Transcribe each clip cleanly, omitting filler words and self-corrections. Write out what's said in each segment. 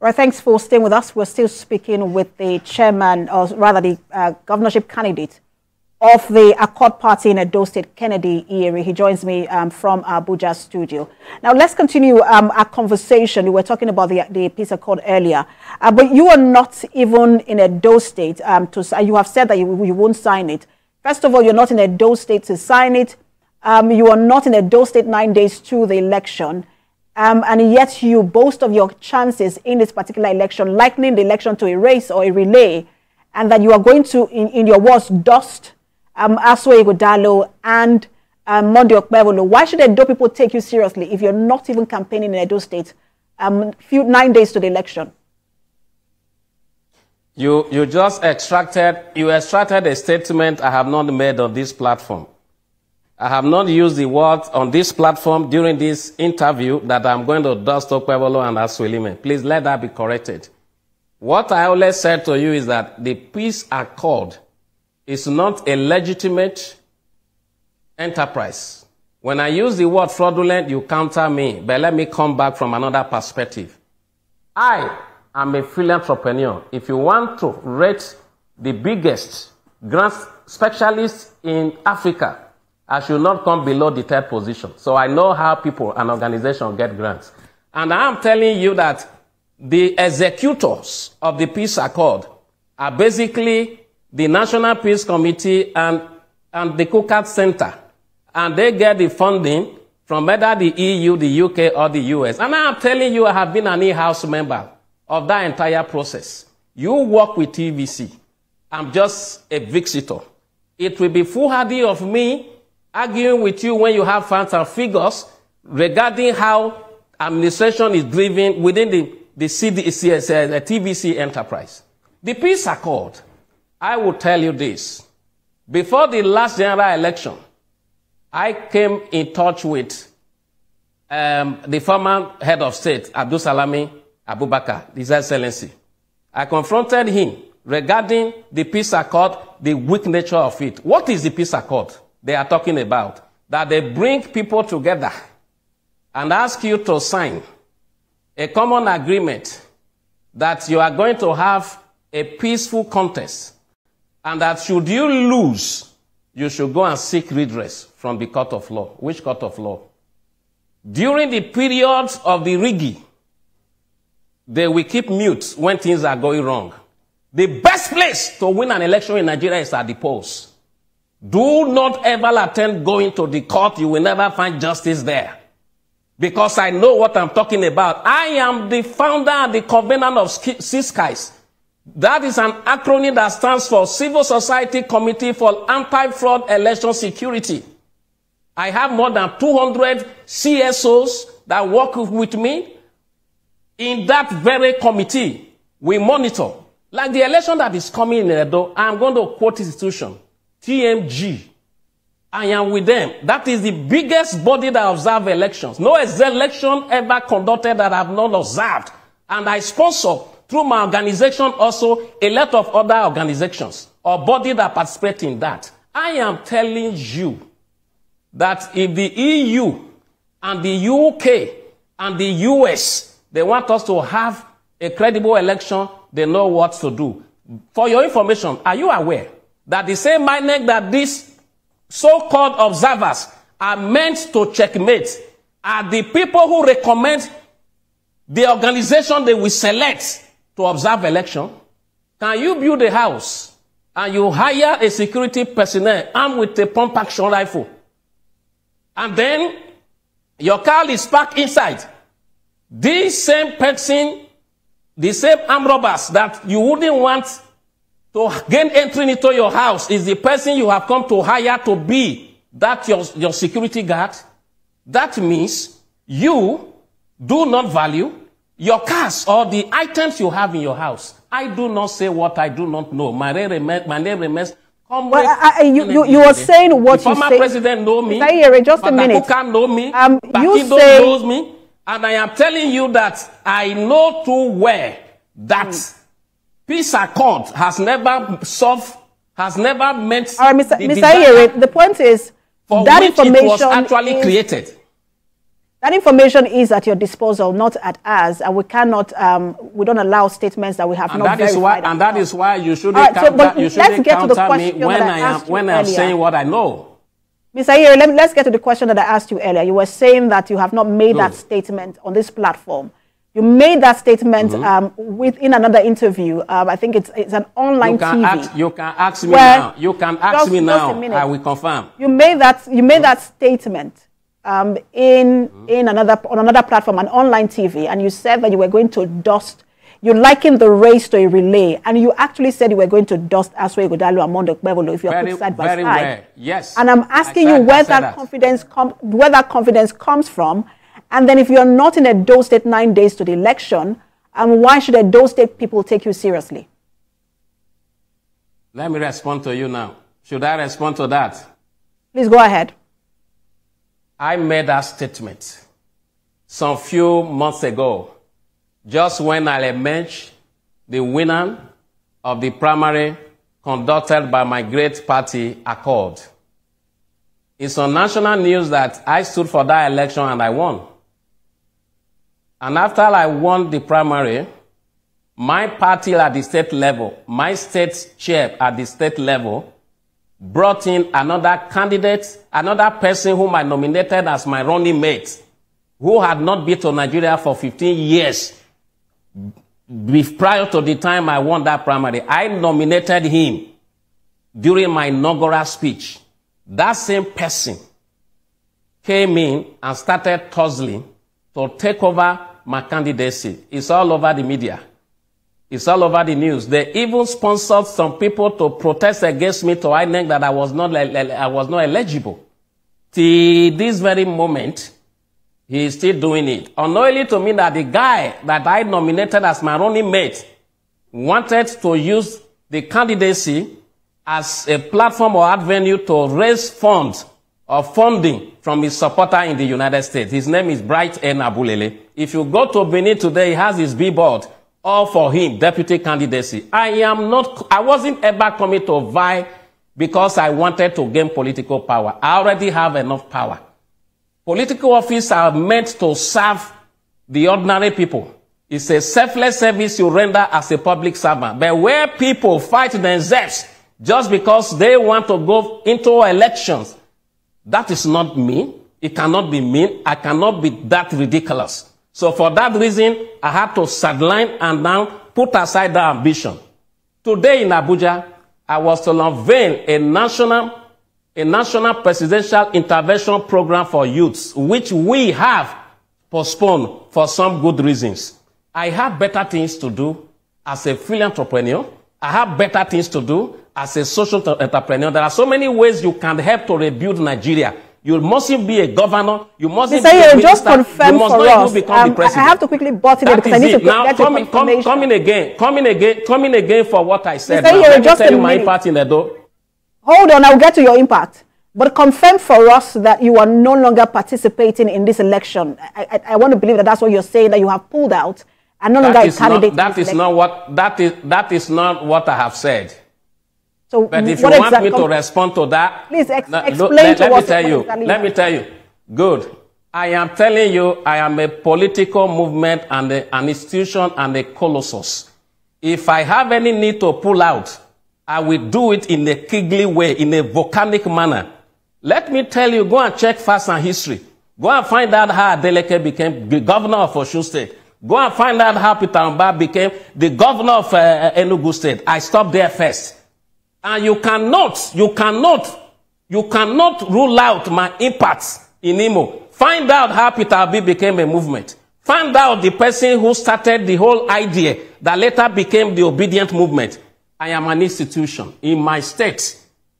Right, thanks for staying with us. We're still speaking with the chairman, or rather the governorship candidate of the Accord Party in Edo State, Kennedy Iyere. He joins me from Abuja studio. Now, let's continue our conversation. We were talking about the peace accord earlier, but you are not even in Edo State. You have said that you won't sign it. First of all, you're not in Edo State to sign it. You are not in Edo State 9 days to the election. And yet you boast of your chances in this particular election, likening the election to a race or a relay, and that you are going to, in your words, dust Aswe Ighodalo and Monday Okpebholo. Why should Edo people take you seriously if you're not even campaigning in Edo State 9 days to the election? You extracted a statement I have not made on this platform. I have not used the word on this platform during this interview that I'm going to dust Okpebholo and Aswelime. Please let that be corrected. What I always said to you is that the peace accord is not a legitimate enterprise. When I use the word fraudulent, you counter me. But let me come back from another perspective. I am a free entrepreneur. If you want to rate the biggest grant specialist in Africa, I should not come below the third position. So I know how people and organizations get grants. And I am telling you that the executors of the peace accord are basically the National Peace Committee and the Cookout Center. And they get the funding from either the EU, the UK, or the US. And I am telling you, I have been an in-house member of that entire process. You work with TVC. I'm just a visitor. It will be foolhardy of me arguing with you when you have facts and figures regarding how administration is driven within the TVC enterprise. The peace accord, I will tell you this. Before the last general election, I came in touch with the former head of state, Abdul Salami Abubakar, His Excellency. I confronted him regarding the peace accord, the weak nature of it. What is the peace accord they are talking about? That they bring people together and ask you to sign a common agreement that you are going to have a peaceful contest, and that should you lose, you should go and seek redress from the court of law. Which court of law? During the period of the rigging, they will keep mute when things are going wrong. The best place to win an election in Nigeria is at the polls. Do not ever attempt going to the court. You will never find justice there. Because I know what I'm talking about. I am the founder and the covenant of CSKIS. That is an acronym that stands for Civil Society Committee for Anti-Fraud Election Security. I have more than 200 CSOs that work with me. In that very committee, we monitor. Like the election that is coming in Edo, I'm going to quote institution. TMG. I am with them. That is the biggest body that observes elections. No election ever conducted that I have not observed. And I sponsor, through my organization also, a lot of other organizations or bodies that participate in that. I am telling you that if the EU and the UK and the US, they want us to have a credible election, they know what to do. For your information, are you aware that the same INEC that these so-called observers are meant to checkmate are the people who recommend the organization they will select to observe election? Can you build a house and you hire a security personnel armed with a pump action rifle, and then your car is parked inside? This same person, the same armed robbers that you wouldn't want to gain entry into your house is the person you have come to hire to be that your security guard. That means you do not value your cars or the items you have in your house. I do not say what I do not know. My name remains. You are saying what the you say. Former president know me. Iyere, just a minute. Know me. You say knows me. And I am telling you that I know too well that peace accord has never solved, has never meant. All right, Mr. Iyere, the point is for that which information it was actually created. That information is at your disposal, not at ours, and we cannot, we don't allow statements that we have not verified. And that is why you shouldn't counter me when I'm saying what I know. Mr. Iyere, let's get to the question that I asked you earlier. You were saying that you have not made that statement on this platform. You made that statement within another interview. I think it's an online TV. You can ask me now. You can ask me now. I will confirm. You made that statement on another platform, an online TV, and you said that you were going to dust. You likened the race to a relay, and you actually said you were going to dust Aswe Godalo and Mondo Kbebolo if you are put side by side. Well. Yes. And I'm asking you where that confidence comes from, and then if you are not in Edo State 9 days to the election, why should Edo State people take you seriously? Let me respond to you now. Should I respond to that? Please go ahead. I made that statement some few months ago, just when I emerged the winner of the primary conducted by my great party, Accord. It's on national news that I stood for that election and I won. And after I won the primary, my party at the state level, my state chair at the state level, brought in another candidate, another person whom I nominated as my running mate, who had not been to Nigeria for 15 years. Prior to the time I won that primary, I nominated him during my inaugural speech. That same person came in and started tussling to take over my candidacy. It's all over the media. It's all over the news. They even sponsored some people to protest against me to INEC that I was not eligible. Till this very moment, he is still doing it. Unknowingly to me that the guy that I nominated as my running mate wanted to use the candidacy as a platform or avenue to raise funds or funding from his supporter in the United States. His name is Bright N. Abulele. If you go to Benin today, he has his billboard, all for him, deputy candidacy. I wasn't ever coming to vie because I wanted to gain political power. I already have enough power. Political office are meant to serve the ordinary people. It's a selfless service you render as a public servant. But where people fight themselves just because they want to go into elections, that is not me. It cannot be me. I cannot be that ridiculous. So for that reason, I had to sideline and now put aside that ambition. Today in Abuja, I was to unveil a national presidential intervention program for youths, which we have postponed for some good reasons. I have better things to do as a free entrepreneur. I have better things to do as a social entrepreneur. There are so many ways you can help to rebuild Nigeria. You mustn't be a governor. You mustn't be a minister. Just confirm you must for not us. even become the president. I have to quickly butt in because I need to get your confirmation. Coming again for what I said. Let me tell you my impact in the door. Hold on, I'll get to your impact. But confirm for us that you are no longer participating in this election. I want to believe that that's what you're saying, that you have pulled out and no longer a candidate. That is not what I have said. So but if you want me to respond to that, please explain to us. Let me tell you. Good. I am telling you, I am a political movement and an institution and a colossus. If I have any need to pull out, I will do it in a kingly way, in a volcanic manner. Let me tell you, go and check facts and history. Go and find out how Adeleke became the governor of Osun State. Go and find out how Peter Mba became the governor of Enugu State. I stopped there first. And you cannot rule out my impacts in Imo. Find out how Peter Obi became a movement. Find out the person who started the whole idea that later became the obedient movement. I am an institution. In my state,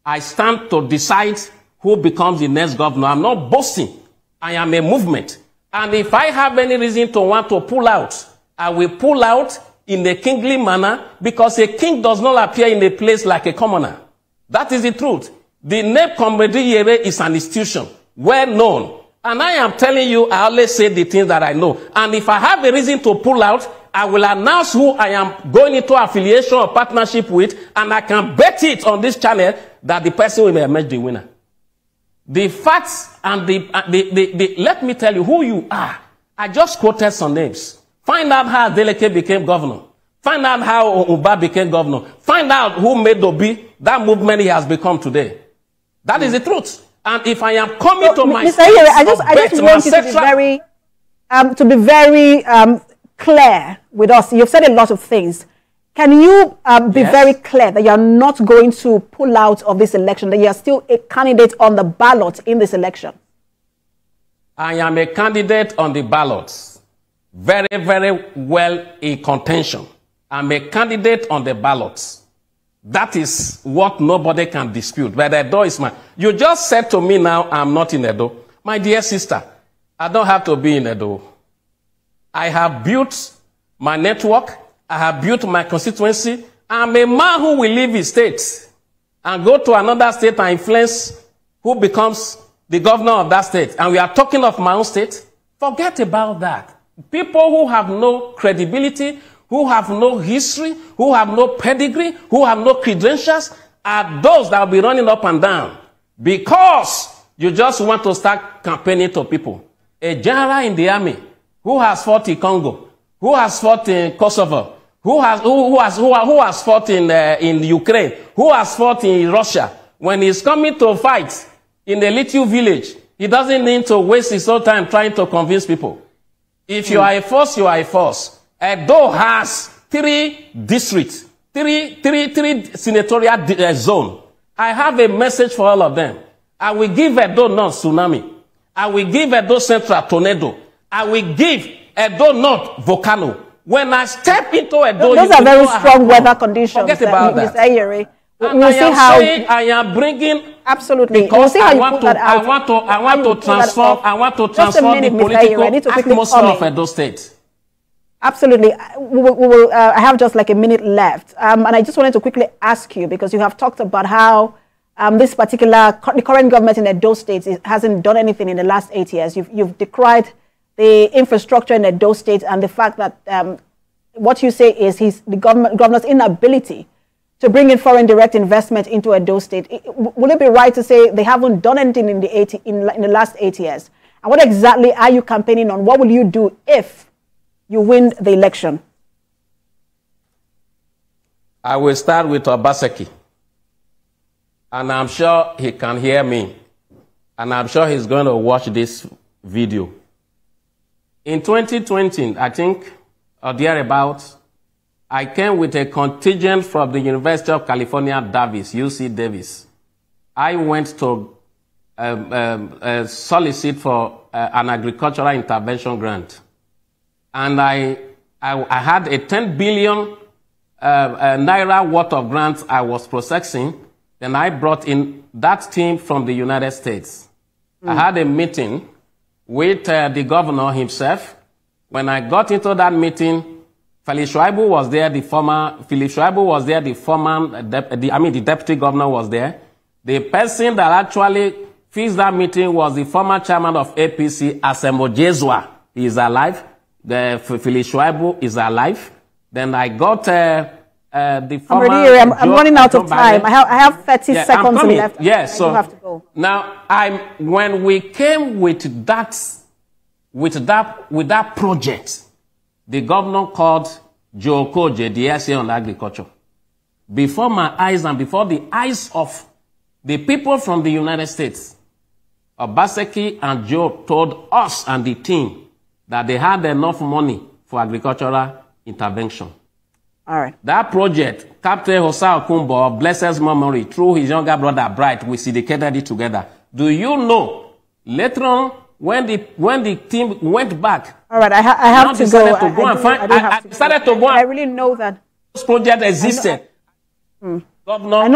I stand to decide who becomes the next governor. I'm not boasting. I am a movement. And if I have any reason to want to pull out, I will pull out in a kingly manner, because a king does not appear in a place like a commoner. That is the truth. The name Comrade Iyere is an institution, well known. And I am telling you, I always say the things that I know. And if I have a reason to pull out, I will announce who I am going into affiliation or partnership with, and I can bet it on this channel that the person will emerge the winner. The facts and let me tell you who you are. I just quoted some names. Find out how Adeleke became governor. Find out how Uba became governor. Find out who made Obi that movement he has become today. That is the truth. And if I am coming to my... Mr. Iyere, I just want you to be very clear with us. You've said a lot of things. Can you be very clear that you're not going to pull out of this election, that you're still a candidate on the ballot in this election? I am a candidate on the ballot. Very, very well in contention. I'm a candidate on the ballot. That is what nobody can dispute. But Edo is mine. You just said to me now, I'm not in Edo. My dear sister, I don't have to be in Edo. I have built my network. I have built my constituency. I'm a man who will leave his state and go to another state and influence who becomes the governor of that state. And we are talking of my own state. Forget about that. People who have no credibility, who have no history, who have no pedigree, who have no credentials, are those that will be running up and down because you just want to start campaigning to people. A general in the army who has fought in Congo, who has fought in Kosovo, who has fought in Ukraine, who has fought in Russia, when he's coming to fight in a little village, he doesn't need to waste his whole time trying to convince people. If you are a force, you are a force. Edo has 3 districts, three senatorial zones. I have a message for all of them. I will give Edo North tsunami. I will give Edo Central tornado. I will give Edo North volcano. When I step into Edo, those are very strong weather conditions. Forget about that. Mr. Iyere. We'll see how I am bringing. Absolutely. Because we'll see how I want to transform the political atmosphere of Edo State. Absolutely. I have just like a minute left. And I just wanted to quickly ask you, because you have talked about how the current government in Edo State hasn't done anything in the last 8 years. You've decried the infrastructure in Edo State and the fact that what you say is the governor's inability to bring in foreign direct investment into Edo State. Will it be right to say they haven't done anything in the last 8 years? And what exactly are you campaigning on? What will you do if you win the election? I will start with Obaseki. And I'm sure he can hear me. And I'm sure he's going to watch this video. In 2020, I think, or thereabouts, I came with a contingent from the University of California, Davis, UC Davis. I went to solicit for an agricultural intervention grant. And I had a 10 billion naira worth of grants I was processing. Then I brought in that team from the United States. I had a meeting with the governor himself. When I got into that meeting, Philip Shuaibu was there, the deputy governor was there. The person that actually fixed that meeting was the former chairman of APC, Asembo Jezua. He is alive. Philip Shuaibu is alive. Then I got the former... I'm running out of time. I have 30 seconds left. Yes, so I have to go. Now, when we came with that project, the governor called Joe Koje, the SA on agriculture. Before my eyes and before the eyes of the people from the United States, Obaseki and Joe told us and the team that they had enough money for agricultural intervention. All right. That project, Captain Hosa Okumbo, of blessed memory, through his younger brother Bright, we syndicated it together. Do you know, later on, when the team went back, all right, I have to go. I decided to go. I really know that this project existed. Governor, I know